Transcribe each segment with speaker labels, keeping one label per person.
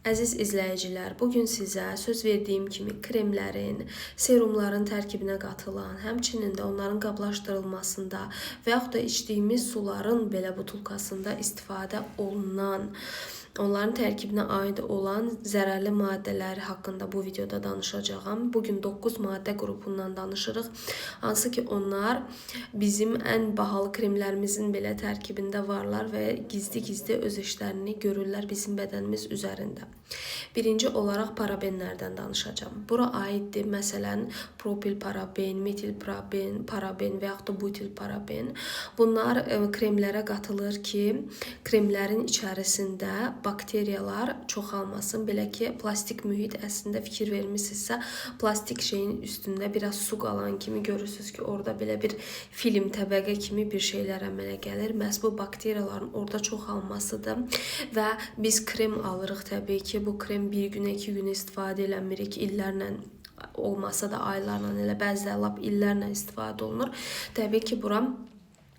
Speaker 1: Əziz izləyicilər, bugün sizə söz verdiyim kimi kremlərin, serumların tərkibinə qatılan, həmçinin də onların qablaşdırılmasında və yaxud da içdiyimiz suların belə butulkasında istifadə olunan, onların tərkibinə aid olan zərərli maddələri haqqında bu videoda danışacağam. Bugün 9 maddə qrupundan danışırıq. Hansı ki onlar bizim ən bahalı kremlərimizin belə tərkibində varlar və gizli-gizli öz işlərini görürlər bizim bədənimiz üzərində. Birinci olaraq parabenlərdən danışacağım. Bura aiddir məsələn propil paraben, metil paraben və yaxud da butil paraben. Bunlar kremlərə qatılır ki, kremlərin içərisində bakteriyalar çoxalmasın. Belə ki, plastik mühit əslində fikir vermişsinizsə, plastik şeyin üstündə biraz su qalan kimi görürsünüz ki, orada belə bir film təbəqə kimi bir şeylər əmələ gəlir. Məhz bu bakteriyaların orada çoxalmasıdır və biz krem alırıq təbii ki, bu krem bir günə, 2 gün istifadə eləmirik, illərlə olmasa da aylarla, elə bəziləri lap illərlə istifadə olunur. Təbii ki, bura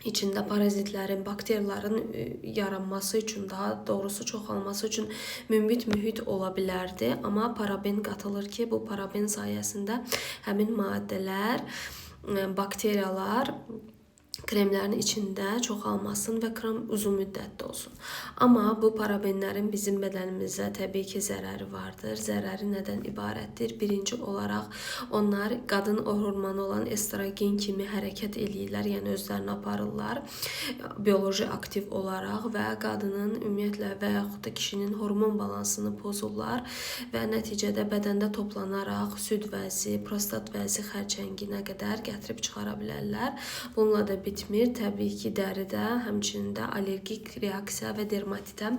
Speaker 1: içində parazitlərin, bakteriyaların yaranması üçün, daha doğrusu çoxalması üçün mümbit mühit ola bilərdi. Amma paraben qatılır ki, bu paraben sayəsində həmin maddələr, bakteriyalar kremlərin içində çoxalmasın və krem uzun müddətli olsun. Amma bu parabenlərin bizim bədənimizə təbii ki, zərəri vardır. Zərəri nədən ibarətdir? Birinci olaraq onlar qadın hormonu olan estrogen kimi hərəkət eləyirlər, yəni özlərini aparırlar bioloji aktiv olaraq və qadının ümumiyyətlə və yaxud da kişinin hormon balansını pozurlar və nəticədə bədəndə toplanaraq süd vəzi, prostat vəzi xərçənginə qədər gətirib çıxara bilərlər. Bununla da bitmir. Təbii ki, dəridə, həmçinin də allergik reaksiya və dermatitə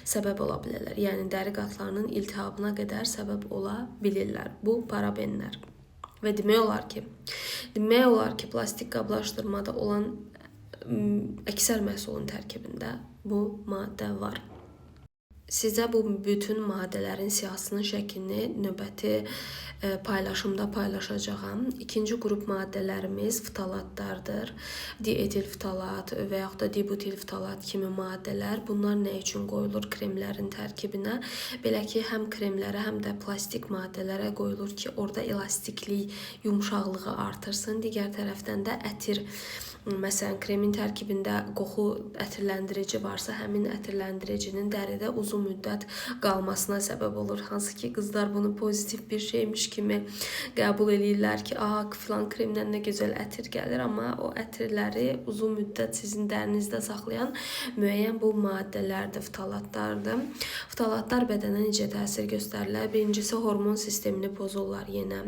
Speaker 1: səbəb ola bilərlər. Yəni, dəri qatlarının iltihabına qədər səbəb ola bilirlər bu parabenlər. Və demək olar ki, plastik qablaşdırmada olan əksər məhsulun tərkibində bu maddə var. Sizə bu bütün maddələrin siyahısının şəklini növbəti paylaşımda paylaşacağam. İkinci qrup maddələrimiz ftalatlardır. Dietil ftalat və yaxud da dibutil ftalat kimi maddələr. Bunlar nə üçün qoyulur kremlərin tərkibinə? Belə ki, həm kremlərə, həm də plastik maddələrə qoyulur ki, orada elastiklik, yumşaqlığı artırsın. Digər tərəfdən də ətir, məsələn, kremin tərkibində qoxu ətirləndirici varsa, həmin ətirləndiricinin dəridə uzun müddət qalmasına səbəb olur. Hansı ki, qızlar bunu pozitiv bir şeymiş kimi qəbul edirlər ki, filan kremdən nə gözəl ətir gəlir, amma o ətirləri uzun müddət sizin dərinizdə saxlayan müəyyən bu maddələrdir, ftalatlardır. Ftalatlar bədənə necə təsir göstərirlər? Birincisi, hormon sistemini pozurlar yenə.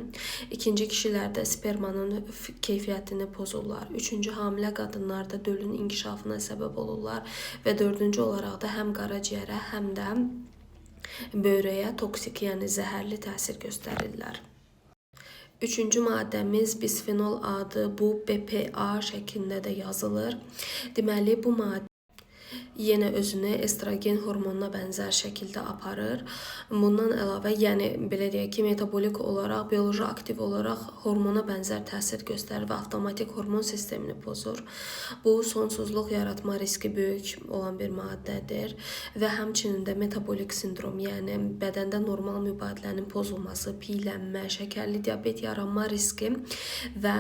Speaker 1: İkinci, kişilərdə spermanın keyfiyyətini pozurlar. Üçüncü, hamilə qadınlarda dölün inkişafına səbəb olurlar və dördüncü olaraq da həm qaraciyərə, həm də böyrəyə toksik, yəni zəhərli təsir göstərirlər. Üçüncü maddəmiz bisfenol adı, bu BPA şəklində də yazılır. Deməli, bu maddə yenə özünü estrogen hormonuna bənzər şəkildə aparır. Bundan əlavə, yəni belə deyək ki, metabolik olaraq, bioloji aktiv olaraq hormona bənzər təsir göstərir və avtomatik hormon sistemini pozur. Bu, sonsuzluq yaratma riski böyük olan bir maddədir və həmçinin də metabolik sindrom, yəni bədəndə normal mübadilənin pozulması, piylənmə, şəkərli diabet yaranma riski və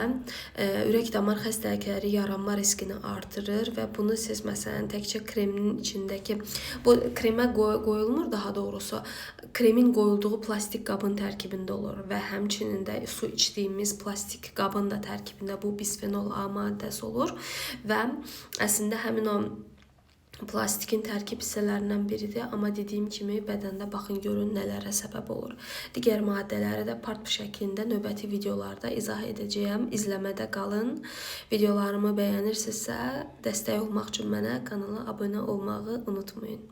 Speaker 1: ürək-damar xəstəlikləri yaranma riskini artırır və bunu siz məsələn təkcə kremin içindəki, bu kremə qoyulmur, daha doğrusu kremin qoyulduğu plastik qabın tərkibində olur və həmçinin də su içdiyimiz plastik qabın da tərkibində bu bisfenol A maddəsi olur və əslində həmin o plastikin tərkib hissələrindən biridir, amma dediyim kimi bədəndə baxın görün nələrə səbəb olur. Digər maddələri də part şəklində növbəti videolarda izah edəcəyəm. İzləmədə qalın. Videolarımı bəyənirsinizsə, dəstək olmaq üçün mənə kanala abunə olmağı unutmayın.